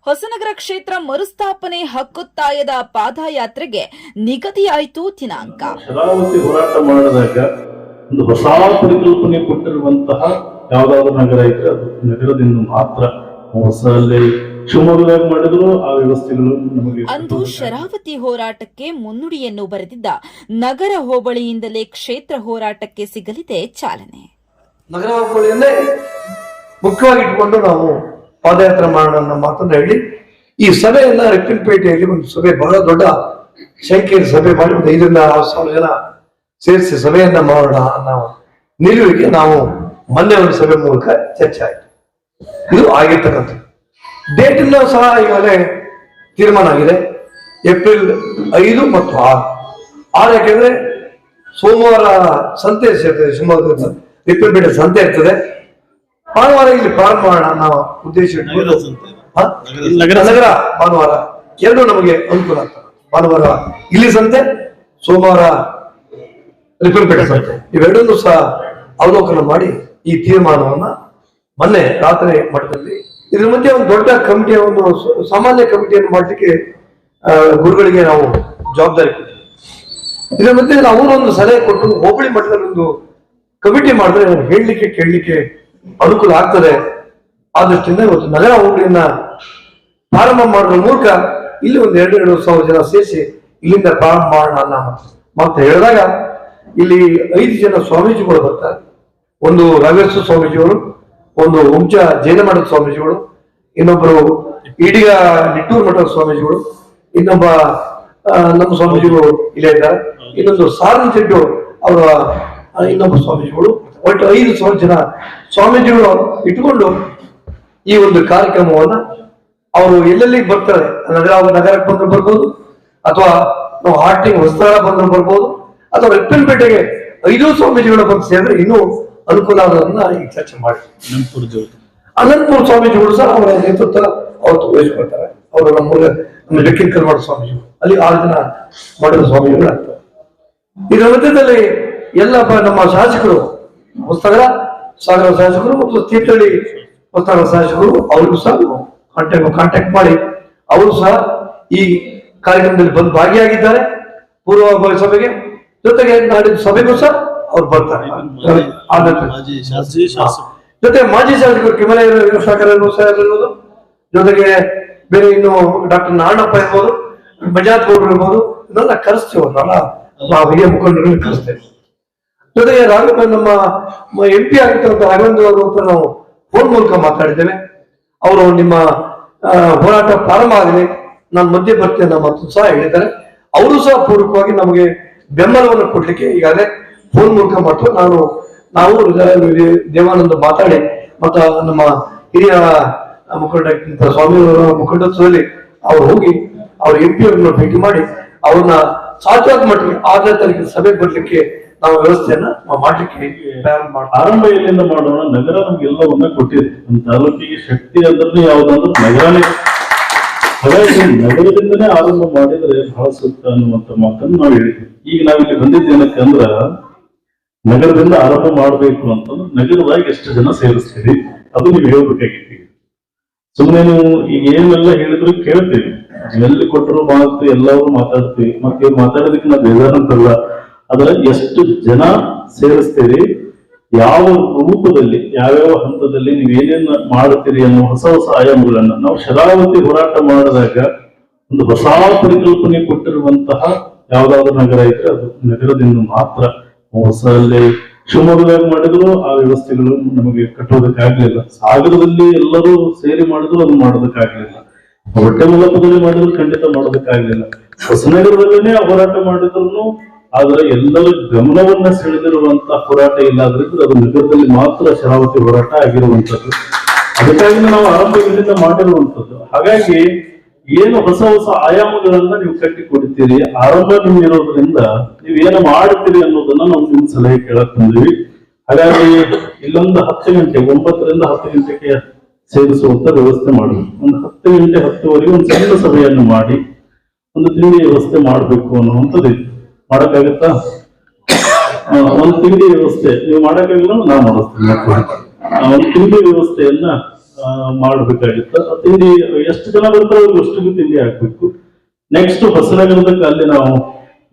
ಹೊಸನಗರ ಕ್ಷೇತ್ರ ಮರುಸ್ಥಾಪನೆ ಹಕ್ಕೊತ್ತಾಯದ ಪಾದಯಾತ್ರೆಗೆ ನಿಗದಿಯಾಯಿತು ದಿನಾಂಕ. ಶರಾವತಿ ಹೋರಾಟ ಮಾಡಿದಾಗ ಒಂದು ಹೊಸ ಪರಿಕಲ್ಪನೆ ಕೊಟ್ಟಿರುವಂತಹ ಯಾವ್ದಾದ್ರು ನಗರ ಇದ್ರೆ ಅದು ನಗರದಿಂದ ಮಾತ್ರ. ಹೊಸಲ್ಲಿ ಶಿವಮೊಗ್ಗದಾಗ ಮಾಡಿದ್ರು ಆ ವ್ಯವಸ್ಥೆಗಳು ನಮಗೆ. ಅಂದು ಶರಾವತಿ ಹೋರಾಟಕ್ಕೆ ಮುನ್ನುಡಿಯನ್ನು ಬರೆದಿದ್ದ ನಗರ ಹೋಬಳಿಯಿಂದಲೇ ಕ್ಷೇತ್ರ ಹೋರಾಟಕ್ಕೆ ಸಿಗಲಿದೆ ಚಾಲನೆ. ನಗರ ಹೋಬಳಿಯನ್ನೇ ಮುಖ್ಯವಾಗಿ ಇಟ್ಕೊಂಡು ನಾವು ಪಾದಯಾತ್ರೆ ಮಾಡೋಣ ಅನ್ನೋ ಮಾತನ್ನ ಹೇಳಿ ಈ ಸಭೆಯನ್ನ ರಿಪ್ಪನ್ಪೇಟೆಯಲ್ಲಿ ಒಂದು ಸಭೆ, ಬಹಳ ದೊಡ್ಡ ಸಂಖ್ಯೆಯಲ್ಲಿ ಸಭೆ ಮಾಡಿ ಒಂದು 5,000 ಜನ ಸೇರಿಸಿ ಸಭೆಯನ್ನ ಮಾಡೋಣ ಅನ್ನೋ ನಿಲುವಿಗೆ ನಾವು ಮೊನ್ನೆ ಒಂದು ಸಭೆ ಮೂಲಕ ಚರ್ಚೆ ಆಯಿತು. ಇದು ಆಗಿರ್ತಕ್ಕಂಥ ಡೇಟ್ ಸಹ ಈಗಾಗಲೇ ತೀರ್ಮಾನ ಆಗಿದೆ. ಏಪ್ರಿಲ್ 5 ಮತ್ತು 6 ಯಾಕೆಂದ್ರೆ ಸೋಮವಾರ ಸಂತೆ ಸೇರ್ತದೆ, ಶಿವಮೊಗ್ಗದ ರಿಪ್ಪನ್ಪೇಟೆ ಸಂತೆ ಇರ್ತದೆ. ಭಾನುವಾರ ಇಲ್ಲಿ ಪ್ರಾರಂಭ ಮಾಡೋಣ ನಾವು ಉದ್ದೇಶ ಇಟ್ಕೊಂಡು ನಗರ ಭಾನುವಾರ ಎರಡು ನಮಗೆ ಅನುಕೂಲ ಆಗ್ತದೆ. ಭಾನುವಾರ ಇಲ್ಲಿ ಸಂತೆ, ಸೋಮವಾರ ರಿಪ್ಪನ್ಪೇಟೆ ಸಂತೆ, ಇವೆರಡನ್ನೂ ಸಹ ಅವಲೋಕನ ಮಾಡಿ ಈ ತೀರ್ಮಾನವನ್ನ ಮೊನ್ನೆ ರಾತ್ರಿ ಮಟ್ಟದಲ್ಲಿ ಇದ್ರ ಮಧ್ಯೆ ಒಂದು ದೊಡ್ಡ ಕಮಿಟಿಯ ಒಂದು ಸಾಮಾನ್ಯ ಕಮಿಟಿಯನ್ನು ಮಾಡಲಿಕ್ಕೆ ಗುರುಗಳಿಗೆ ನಾವು ಜವಾಬ್ದಾರಿ ಕೊಟ್ಟಿದ್ದೀವಿ. ಇದ್ರ ಮಧ್ಯೆ ಅವರೊಂದು ಸಲಹೆ ಕೊಟ್ಟು ಹೋಬಳಿ ಮಟ್ಟದಲ್ಲಿ ಒಂದು ಕಮಿಟಿ ಮಾಡಿದ್ರೆ ಹೇಳಲಿಕ್ಕೆ ಕೇಳಲಿಕ್ಕೆ ಅನುಕೂಲ ಆಗ್ತದೆ. ಆ ದೃಷ್ಟಿಯಿಂದ ಇವತ್ತು ನಗರ ಹೋಬಳಿಯನ್ನ ಪ್ರಾರಂಭ ಮಾಡೋದ್ರ ಮೂಲಕ ಇಲ್ಲಿ ಒಂದು 2,500 ಜನ ಸೇರಿಸಿ ಇಲ್ಲಿಂದ ಪ್ರಾರಂಭ ಮಾಡೋಣ ಅನ್ನೋ ಮಾತು ಹೇಳಿದಾಗ ಇಲ್ಲಿ 5 ಜನ ಸ್ವಾಮೀಜಿಗಳು ಬರ್ತಾರೆ. ಒಂದು ರಾಘವೇಶ್ವರ ಸ್ವಾಮೀಜಿಗಳು, ಒಂದು ಹುಂಚ ಜೈನ ಮಠದ ಸ್ವಾಮೀಜಿಗಳು, ಇನ್ನೊಬ್ಬರು ಈಡಿಗ ನಿಟ್ಟೂರು ಮಠದ ಸ್ವಾಮೀಜಿಗಳು, ಇನ್ನೊಬ್ಬ ನಮ್ಮ ಸ್ವಾಮೀಜಿಗಳು ಇಲ್ಲೇ ಇದ್ದಾರೆ, ಇನ್ನೊಂದು ಸಾರನ್ ಚೆಟ್ಟು ಅವರ ಇನ್ನೊಬ್ಬ ಸ್ವಾಮೀಜಿಗಳು, ಒಟ್ಟು 5 ಜನ ಸ್ವಾಮೀಜಿಗಳು ಇಟ್ಕೊಂಡು ಈ ಒಂದು ಕಾರ್ಯಕ್ರಮವನ್ನ ಅವರು ಎಲ್ಲೆಲ್ಲಿ ಬರ್ತಾರೆ, ನಗರಕ್ಕೆ ಬಂದ್ರು ಬರ್ಬೋದು, ಅಥವಾ ನಾವು ಹಾರ್ಟಿಂಗ್ ಹೊಸದಾರ ಬಂದ್ರು ಬರ್ಬೋದು, ಅಥವಾ ರಿಪ್ಪನ್ಪೇಟೆಗೆ 5 ಸ್ವಾಮೀಜಿಗಳು ಬಂದು ಸೇರಿದ್ರೆ ಇನ್ನೂ ಅನುಕೂಲ ಆಗೋದನ್ನ ಈಗ ಚರ್ಚೆ ಮಾಡಿ ಅನಂತಪುರ ಸ್ವಾಮೀಜಿಗಳು ಸಹ ಅವರ ನೇತೃತ್ವ ಅವತ್ತು ವಹಿಸ್ಕೊಳ್ತಾರೆ. ಅವರು ನಮ್ಮ ಲೆಕ್ಕಿನ ಮಾಡೋ ಸ್ವಾಮೀಜಿಗಳು, ಅಲ್ಲಿ 6 ಜನ ಮಠದ ಸ್ವಾಮೀಜಿಗಳು ಆಗ್ತಾರೆ. ಇದರ ಮಧ್ಯದಲ್ಲಿ ಎಲ್ಲ ನಮ್ಮ ಶಾಸಕರು, ಹೊಸನಗರ ಸಾಗರ ಶಾಸಕರು ಮತ್ತು ತೀರ್ಥಹಳ್ಳಿ ಹೊಸನಗರ ಶಾಸಕರು, ಅವ್ರಿಗೂ ಸಹ ಕಾಂಟ್ಯಾಕ್ಟ್ ಮಾಡಿ ಅವರು ಸಹ ಈ ಕಾರ್ಯಕ್ರಮದಲ್ಲಿ ಬಂದು ಭಾಗಿಯಾಗಿದ್ದಾರೆ. ಪೂರ್ವಭಾವಿ ಸಭೆಗೆ ಜೊತೆಗೆ ನಾಡಿನ ಸಭೆಗೂ ಸಹ ಅವ್ರು ಬರ್ತಾರೆ. ಜೊತೆ ಮಾಜಿ ಶಾಸಕರು ಕಿಮಲ ಇರ್ಬೋದು, ಜೊತೆಗೆ ಬೇರೆ ಇನ್ನು ಡಾಕ್ಟರ್ ನಾರಾಯಣಪ್ಪ ಇರ್ಬೋದು, ಮಂಜಾತ್ ಗೌಡ್ರು ಇರ್ಬೋದು, ಇದೆಲ್ಲ ಕರೆಸ್ತೀವಿ. ನಾವು ಹಿರಿಯ ಮುಖಂಡರನ್ನು ಕರೆಸ್ತೇವೆ. ಜೊತೆಗೆ ನಮ್ಮ MP ಆಗಿರ್ತಕ್ಕಂಥ ರಾಘವೇಂದ್ರ ಅವರು ಅಂತ ನಾವು ಫೋನ್ ಮೂಲಕ ಮಾತಾಡಿದ್ದೇವೆ. ಅವರು ನಿಮ್ಮ ಹೋರಾಟ ಪ್ರಾರಂಭ ಆಗಿದೆ, ನಾನು ಮಧ್ಯೆ ಬರ್ತೇನೆ ಮತ್ತು ಸಹ ಹೇಳಿದ್ದಾರೆ. ಅವರು ಸಹ ಪೂರ್ವಕವಾಗಿ ನಮಗೆ ಬೆಂಬಲವನ್ನು ಕೊಡ್ಲಿಕ್ಕೆ ಈಗಾಗಲೇ ಫೋನ್ ಮೂಲಕ ಮಾಡ್ತಾರೆ. ನಾವು ದೇವಾನಂದ ಮಾತಾಡಿ ಮತ್ತು ನಮ್ಮ ಹಿರಿಯ ಮುಖಂಡ ಸ್ವಾಮಿಯವರ ಮುಖಂಡತ್ವದಲ್ಲಿ ಅವ್ರು ಹೋಗಿ ಅವ್ರ MP ಅವ್ರನ್ನ ಭೇಟಿ ಮಾಡಿ ಅವ್ರನ್ನ ಸಾಧ್ಯವಾದ ಮಟ್ಟಿಗೆ 6ನೇ ತಾರೀಕಿನ ಸಭೆಗೆ ಬರ್ಲಿಕ್ಕೆ ನಾವು ವ್ಯವಸ್ಥೆಯನ್ನ ಮಾಡ್ಲಿಕ್ಕೆ ಆರಂಭ ಎಲ್ಲಿಂದ ಮಾಡೋಣ. ನಗರ ನಮ್ಗೆಲ್ಲವನ್ನ ಕೊಟ್ಟಿದೆ. ನಮ್ಮ ತಾಲೂಕಿಗೆ ಶಕ್ತಿ ಅಂದ್ರೆ ಯಾವ್ದಂದ್ರೆ ನಗರನೇ. ಹಾಗಾಗಿ ನಗರದಿಂದನೇ ಆರಂಭ ಮಾಡಿದ್ರೆ ಬಹಳ ಸೂಕ್ತ ಅನ್ನುವಂತ ಮಾತನ್ನು ನಾವು ಹೇಳಿದ್ವಿ. ಈಗ ನಾವಿಲ್ಲಿ ಬಂದಿದ್ದೇನಕ್ಕೆ ಅಂದ್ರ ನಗರದಿಂದ ಆರಂಭ ಮಾಡ್ಬೇಕು ಅಂತಂದ್ರೆ ನಗರದಾಗ ಎಷ್ಟು ಜನ ಸೇರಿಸ್ತೀವಿ ಅದು ನೀವು ಹೇಳ್ಬೇಕಾಗಿತ್ತು. ಸುಮ್ಮನೆ ನೀವು ಈಗ ಏನೆಲ್ಲ ಹೇಳಿದ್ರು ಕೇಳ್ತೀವಿ, ಎಲ್ಲಿ ಕೊಟ್ಟರು ಮಾತು ಎಲ್ಲರೂ ಮಾತಾಡ್ತೀವಿ. ಮತ್ತೆ ಮಾತಾಡೋದಕ್ಕೆ ನಾವು ಬೇಜಾರಂತಲ್ಲ, ಅದ್ರ ಎಷ್ಟು ಜನ ಸೇರಿಸ್ತೀರಿ, ಯಾವ ರೂಪದಲ್ಲಿ, ಯಾವ್ಯಾವ ಹಂತದಲ್ಲಿ ನೀವು ಏನೇನು ಮಾಡುತ್ತೀರಿ ಅನ್ನೋ ಹೊಸ ಆಯಾಮಗಳನ್ನ ನಾವು ಶರಾವತಿ ಹೋರಾಟ ಮಾಡಿದಾಗ ಒಂದು ಹೊಸ ಪರಿಕಲ್ಪನೆ ಕೊಟ್ಟಿರುವಂತಹ ಯಾವ್ದಾದ್ರು ನಗರ ಇದ್ರೆ ಅದು ನಗರದಿಂದ ಮಾತ್ರ. ಹೊಸಲ್ಲಿ ಶಿವಮೊಗ್ಗದಾಗ ಮಾಡಿದ್ರು ಆ ವ್ಯವಸ್ಥೆಗಳು ನಮಗೆ ಕಟ್ಟೋದಕ್ಕಾಗ್ಲಿಲ್ಲ. ಸಾಗರದಲ್ಲಿ ಎಲ್ಲರೂ ಸೇರಿ ಮಾಡಿದ್ರು ಅದು ಮಾಡೋದಕ್ಕಾಗ್ಲಿಲ್ಲ. ಹೊಟ್ಟೆ ಮೂಲಕದಲ್ಲಿ ಮಾಡಿದ್ರು ಖಂಡಿತ ಮಾಡೋದಕ್ಕಾಗ್ಲಿಲ್ಲ. ಹೊಸನಗರದಲ್ಲೇ ಹೋರಾಟ ಮಾಡಿದ್ರು ಆದ್ರೆ ಎಲ್ಲರ ಗಮನವನ್ನ ಸೆಳೆದಿರುವಂತಹ ಹೋರಾಟ ಇಲ್ಲಾದ್ರಿಂದ ಅದು ನಗರದಲ್ಲಿ ಮಾತ್ರ ಶರಾವತಿ ಹೋರಾಟ ಆಗಿರುವಂತದ್ದು. ಅದಕ್ಕಾಗಿ ನಾವು ಆರಂಭ ಇಲ್ಲಿಂದ ಮಾಡಿರುವಂತದ್ದು. ಹಾಗಾಗಿ ಏನು ಹೊಸ ಆಯಾಮಗಳನ್ನ ನೀವು ಕಟ್ಟಿಕೊಡ್ತೀರಿ, ಆರಂಭ ನಿಮ್ಗೆ ಇರೋದ್ರಿಂದ ನೀವು ಏನು ಮಾಡ್ತೀರಿ ಅನ್ನೋದನ್ನ ನಾವು ನಿಮ್ ಸಲಹೆ ಕೇಳಕ್ ಬಂದಿವಿ. ಹಾಗಾಗಿ ಇಲ್ಲೊಂದು 10 ಗಂಟೆ 9 ರಿಂದ 10 ಗಂಟೆಗೆ ಸೇರಿಸುವಂತ ವ್ಯವಸ್ಥೆ ಮಾಡುದು. ಒಂದು 10 ಗಂಟೆ 10ವರೆಗೆ ಒಂದು ಸಣ್ಣ ಸಭೆಯನ್ನು ಮಾಡಿ ಒಂದು ತಿಂಡಿ ವ್ಯವಸ್ಥೆ ಮಾಡ್ಬೇಕು ಅನ್ನುವಂಥದ್ದು. ಮಾಡಕ್ಕಾಗತ್ತಾ? ಒಂದು ತಿಂಡಿ ವ್ಯವಸ್ಥೆ ನೀವು ಮಾಡಕ್ಕಾಗಿಲ್ಲ, ನಾವು ಮಾಡಿಸ್ತೀವಿ. ಒಂದು ತಿಂಡಿ ವ್ಯವಸ್ಥೆಯನ್ನ ಮಾಡ್ಬೇಕಾಗಿತ್ತು. ಆ ತಿಂಡಿ ಎಷ್ಟು ಜನ ಬರ್ತಾರೆ ಅವ್ರಿಗೆ ಅಷ್ಟಿಗೂ ತಿಂಡಿ ಹಾಕ್ಬೇಕು. ನೆಕ್ಸ್ಟ್ ಹೊಸನಗರದಕ್ಕೆ ಅಲ್ಲಿ ನಾವು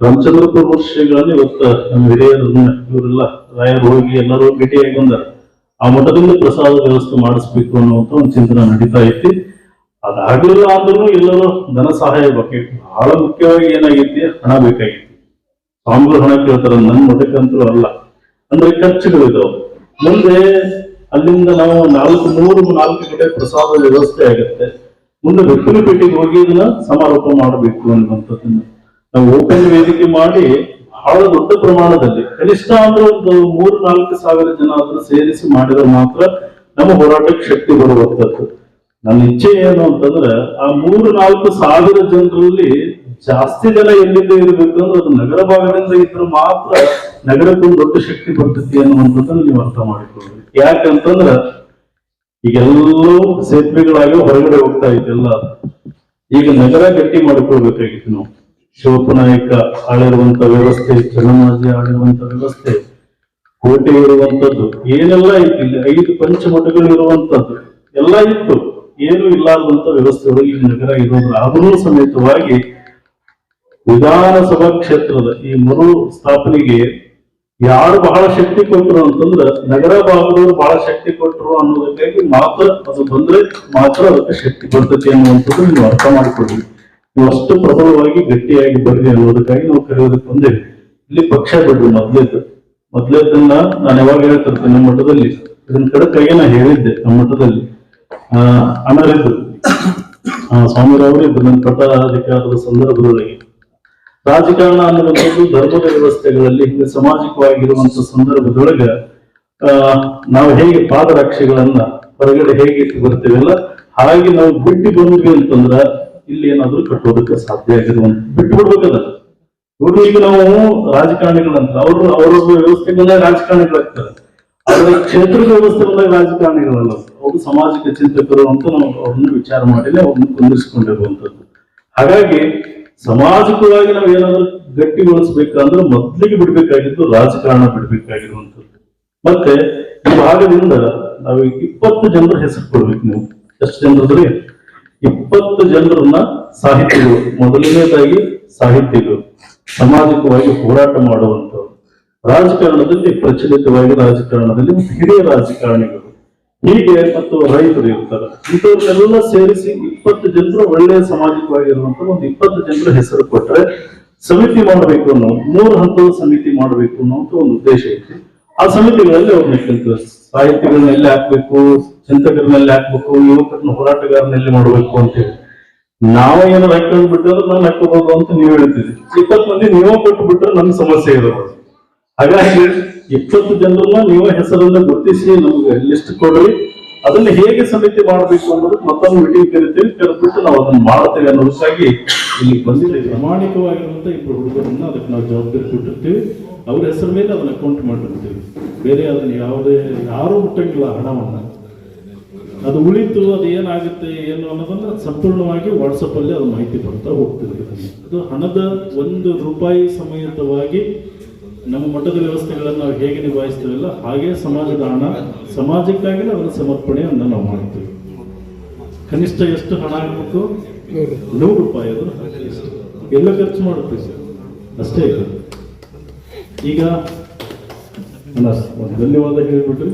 ರಾಮಚಂದ್ರಪುರ ಶ್ರೀಗಳನ್ನು ಇವತ್ತು ನಮ್ಮ ಹಿರಿಯರನ್ನ ಇವರೆಲ್ಲ ರಾಯರು ಹೋಗಿ ಎಲ್ಲರೂ ಭೇಟಿಯಾಗಿ ಬಂದಾರೆ. ಆ ಮಠದಿಂದ ಪ್ರಸಾದ ವ್ಯವಸ್ಥೆ ಮಾಡಿಸ್ಬೇಕು ಅನ್ನುವಂಥ ಒಂದು ಚಿಂತನೆ ನಡೀತಾ ಐತಿ. ಅದಾಗ್ಲಿಲ್ಲ ಅಂದ್ರೂ ಎಲ್ಲರೂ ಧನ ಸಹಾಯ ಬೇಕಾಗಿತ್ತು. ಬಹಳ ಮುಖ್ಯವಾಗಿ ಏನಾಗೈತಿ, ಹಣ ಬೇಕಾಗಿತ್ತು. ಸ್ವಾಮಿಗಳು ಹಣ ಕೇಳ್ತಾರ, ನನ್ನ ಮಠಕ್ಕಂತೂ ಅಲ್ಲ, ಅಂದ್ರೆ ಖರ್ಚುಗಳಿದಾವೆ. ಮುಂದೆ ಅಲ್ಲಿಂದ ನಾವು 4 ಕಡೆ ಪ್ರಸಾದ ವ್ಯವಸ್ಥೆ ಆಗುತ್ತೆ. ಮುಂದೆ ಬೆಕ್ಕಲಪೇಟೆಗೆ ಹೋಗಿ ಇದನ್ನ ಸಮಾರೋಪ ಮಾಡಬೇಕು ಅನ್ನುವಂಥದ್ದನ್ನ ನಾವು ಓಪನ್ ವೇದಿಕೆ ಮಾಡಿ ಬಹಳ ದೊಡ್ಡ ಪ್ರಮಾಣದಲ್ಲಿ ಕನಿಷ್ಠ ಅಂದ್ರೆ ಒಂದು 3-4 ಸಾವಿರ ಜನ ಆದ್ರೂ ಸೇರಿಸಿ ಮಾಡಿದ್ರೆ ಮಾತ್ರ ನಮ್ಮ ಹೋರಾಟಕ್ಕೆ ಶಕ್ತಿ ಬರುವಂತದ್ದು. ನನ್ನ ಇಚ್ಛೆ ಏನು ಅಂತಂದ್ರೆ ಆ 3-4 ಸಾವಿರ ಜನರಲ್ಲಿ ಜಾಸ್ತಿ ಜನ ಎಲ್ಲಿಂದ ಇರಬೇಕು ಅಂದ್ರೆ ಅದು ನಗರ ಭಾಗದಿಂದ ಇದ್ರೆ ಮಾತ್ರ ನಗರಕ್ಕೊಂದು ದೊಡ್ಡ ಶಕ್ತಿ ಬರ್ತೈತಿ ಅನ್ನುವಂಥದ್ದನ್ನು ನೀವು ಅರ್ಥ ಮಾಡಿಕೊಳ್ಬೇಕು. ಯಾಕಂತಂದ್ರ ಈಗೆಲ್ಲೂ ಸೇತುವೆಗಳಾಗಿ ಹೊರಗಡೆ ಹೋಗ್ತಾ ಇದ್ದೆಲ್ಲ. ಈಗ ನಗರ ಗಟ್ಟಿ ಮಾಡಿಕೊಳ್ಬೇಕಾಗಿತ್ತು ನಾವು. ಶಿವಪ್ಪನಾಯಕ ಆಳಿರುವಂತ ವ್ಯವಸ್ಥೆ, ಚನ್ನಮಾಜಿ ಆಳಿರುವಂತ ವ್ಯವಸ್ಥೆ, ಕೋಟೆ ಇರುವಂತದ್ದು ಏನೆಲ್ಲ ಇತ್ತು, ಇಲ್ಲಿ 5 ಪಂಚಮಠಗಳು ಇರುವಂತದ್ದು ಎಲ್ಲ ಇತ್ತು. ಏನು ಇಲ್ಲಾದಂತ ವ್ಯವಸ್ಥೆ ಒಳಗೆ ಈ ನಗರ ಇರೋದ್ರ ಆದರೂ ಸಮೇತವಾಗಿ ವಿಧಾನಸಭಾ ಕ್ಷೇತ್ರದ ಈ ಮರು ಸ್ಥಾಪನೆಗೆ ಯಾರು ಬಹಳ ಶಕ್ತಿ ಕೊಟ್ಟರು ಅಂತಂದ್ರ ನಗರ ಭಾಗದವರು ಬಹಳ ಶಕ್ತಿ ಕೊಟ್ಟರು ಅನ್ನೋದಕ್ಕಾಗಿ ಮಾತ್ರ ಅದು ಬಂದ್ರೆ ಮಾತ್ರ ಅದಕ್ಕೆ ಶಕ್ತಿ ಬರ್ತೈತಿ ಅನ್ನುವಂಥದ್ದು ನೀವು ಅರ್ಥ ಮಾಡಿಕೊಳ್ಳಿ. ನೀವು ಅಷ್ಟು ಪ್ರಬಲವಾಗಿ ಗಟ್ಟಿಯಾಗಿ ಬರ್ರಿ ಅನ್ನೋದಕ್ಕಾಗಿ ನಾವು ಕರೆಯೋದಕ್ಕೆ ಬಂದೇವೆ. ಇಲ್ಲಿ ಪಕ್ಷ ಬಿಡ್ರಿ ಮೊದ್ಲೇದನ್ನ ನಾನು ಯಾವಾಗ ಹೇಳ್ತಿರ್ತೇನೆ, ನಮ್ಮ ಮಠದಲ್ಲಿ ಇದನ್ನ ಕಡೆಕಾಗಿ ನಾ ಹೇಳಿದ್ದೆ. ನಮ್ಮ ಮಠದಲ್ಲಿ ಅಣ್ಣರಿದ್ರು, ಸ್ವಾಮಿರವರು ಇದ್ರು. ನನ್ನ ಪಟ್ಟಾಧಿಕಾರದ ಸಂದರ್ಭದೊಳಗೆ ರಾಜಕಾರಣ ಅನ್ನುವಂಥದ್ದು ಧರ್ಮದ ವ್ಯವಸ್ಥೆಗಳಲ್ಲಿ ಹಿಂದೆ ಸಾಮಾಜಿಕವಾಗಿರುವಂತ ಸಂದರ್ಭದೊಳಗ ನಾವು ಹೇಗೆ ಪಾದರಕ್ಷೆಗಳನ್ನ ಹೊರಗಡೆ ಹೇಗೆ ಇಟ್ಟು ಬರ್ತೀವಲ್ಲ ಹಾಗೆ ನಾವು ಬಿಟ್ಟು ಬಂದ್ವಿ ಅಂತಂದ್ರ ಇಲ್ಲಿ ಏನಾದ್ರೂ ಕಟ್ಟೋದಕ್ಕೆ ಸಾಧ್ಯ ಆಗಿರುವಂತ ಬಿಟ್ಟು ಬಿಡ್ಬೇಕದ. ಇವರು ಈಗ ನಾವು ರಾಜಕಾರಣಿಗಳಂತ ಅವ್ರ ವ್ಯವಸ್ಥೆಗಳನ್ನ ರಾಜಕಾರಣಿಗಳಾಗ್ತಾರೆ. ಅವರ ಕ್ಷೇತ್ರದ ವ್ಯವಸ್ಥೆ ಬಂದಾಗ ರಾಜಕಾರಣಿಗಳಲ್ಲ, ಅವರು ಸಾಮಾಜಿಕ ಚಿಂತಕರು ಅಂತ ನಾವು ಅವ್ರನ್ನ ವಿಚಾರ ಮಾಡಿಲ್ಲ, ಅವ್ರನ್ನ ಕುಂದಿರಿಸಿಕೊಂಡಿರುವಂತದ್ದು. ಹಾಗಾಗಿ ಸಾಮಾಜಿಕವಾಗಿ ನಾವ್ ಏನಾದ್ರೂ ಗಟ್ಟಿಗೊಳಿಸ್ಬೇಕಂದ್ರೆ ಮೊದ್ಲಿಗೆ ಬಿಡ್ಬೇಕಾಗಿದ್ದು ರಾಜಕಾರಣ ಬಿಡ್ಬೇಕಾಗಿರುವಂತದ್ದು. ಮತ್ತೆ ಈ ಭಾಗದಿಂದ ನಾವು 20 ಜನರ ಹೆಸರು ಕೊಡ್ಬೇಕು. ನೀವು ಎಷ್ಟು ಜನರದ್ರಿ? 20 ಜನರನ್ನ ಸಾಹಿತಿಗಳು, ಮೊದಲನೇದಾಗಿ ಸಾಹಿತಿಗಳು, ಸಾಮಾಜಿಕವಾಗಿ ಹೋರಾಟ ಮಾಡುವಂತವ್ರು, ರಾಜಕಾರಣದಲ್ಲಿ ಪ್ರಚಲಿತವಾಗಿ ರಾಜಕಾರಣದಲ್ಲಿ ಹಿರಿಯ ರಾಜಕಾರಣಿಗಳು, ಹೀಗೆ ಮತ್ತು ರೈತರು ಇರ್ತಾರೆ. ಇಂಥವ್ರನ್ನೆಲ್ಲ ಸೇರಿಸಿ 20 ಜನರು ಒಳ್ಳೆಯ ಸಾಮಾಜಿಕವಾಗಿರುವಂತ ಒಂದು 20 ಜನರ ಹೆಸರು ಕೊಟ್ರೆ ಸಮಿತಿ ಮಾಡಬೇಕು ಅನ್ನೋ 3 ಹಂತದ ಸಮಿತಿ ಮಾಡಬೇಕು ಅನ್ನೋಂತ ಒಂದು ಉದ್ದೇಶ ಐತಿ. ಆ ಸಮಿತಿಗಳಲ್ಲಿ ಅವ್ರನ್ನ ಕೇಳ್ತಾರೆ, ಸಾಹಿತ್ಯಗಳನ್ನೆಲ್ಲಿ ಹಾಕ್ಬೇಕು, ಚಿಂತಕರನ್ನೆಲ್ಲಿ ಹಾಕ್ಬೇಕು, ಯುವಕರನ್ನ ಹೋರಾಟಗಾರನೆಲ್ಲಿ ಮಾಡಬೇಕು ಅಂತೇಳಿ. ನಾವು ಏನಾರು ಹಾಕೊಂಡು ಬಿಟ್ಟರೆ ನಾನು ಹಾಕೋಬಹುದು ಅಂತ ನೀವು ಹೇಳ್ತೀವಿ. 20 ಮಂದಿ ನೀವೇ ಕೊಟ್ಟು ಬಿಟ್ರೆ ನಮ್ಗೆ ಸಮಸ್ಯೆ ಇರೋದು. ಹಾಗಾಗಿ 20 ಜನರನ್ನ ನೀವೇ ಹೆಸರನ್ನ ಗುರುತಿಸಿ ನಮ್ಗೆ ಲಿಸ್ಟ್ ಕೊಡ್ರಿ. ಅದನ್ನ ಹೇಗೆ ಸಮಿತಿ ಮಾಡಬೇಕು ಅನ್ನೋದಕ್ಕೆ ಮತ್ತೊಂದು ಮೀಟಿಂಗ್ ಕರಿತೀವಿ, ಕರೆದ್ಬಿಟ್ಟು ನಾವು ಅದನ್ನ ಮಾಡ್ತೇವೆ ಅನ್ನೋದಕ್ಕಾಗಿ ಇಲ್ಲಿ ಬಂದಿಲ್ಲ. ಪ್ರಾಮಾಣಿಕವಾಗಿರುವಂತ 2 ಹುಡುಗರನ್ನ ಅದಕ್ಕೆ ನಾವು ಜವಾಬ್ದಾರಿ ಕೊಟ್ಟಿರ್ತೀವಿ. ಅವ್ರ ಹೆಸರ ಮೇಲೆ ಅದನ್ನ ಅಕೌಂಟ್ ಮಾಡಿರ್ತೀವಿ. ಬೇರೆ ಅದನ್ನ ಯಾರು ಮುಟ್ಟಂಗಿಲ್ಲ ಹಣವನ್ನ. ಅದು ಉಳಿತು ಅದು ಏನಾಗುತ್ತೆ ಏನು ಅನ್ನೋದನ್ನ ಸಂಪೂರ್ಣವಾಗಿ ವಾಟ್ಸಪ್ ಅಲ್ಲಿ ಅದು ಮಾಹಿತಿ ಬರ್ತಾ ಹೋಗ್ತಿದೆ. ಅದು ಹಣದ 1 ರೂಪಾಯಿ ಸಮೇತವಾಗಿ ನಮ್ಮ ಮಠದ ವ್ಯವಸ್ಥೆಗಳನ್ನು ನಾವು ಹೇಗೆ ನಿಭಾಯಿಸ್ತೇವಲ್ಲ ಹಾಗೆ ಸಮಾಜದ ಹಣ ಸಮಾಜಕ್ಕಾಗಿ ಅದರ ಸಮರ್ಪಣೆಯನ್ನು ನಾವು ಮಾಡ್ತೀವಿ. ಕನಿಷ್ಠ ಎಷ್ಟು ಹಣ ಹಾಕ್ಬೇಕು? 100 ರೂಪಾಯಿ. ಅದು ಎಲ್ಲ ಖರ್ಚು ಮಾಡುತ್ತೀವಿ ಅಷ್ಟೇ. ಈಗ ಧನ್ಯವಾದ ಹೇಳ್ಬಿಟ್ರಿ.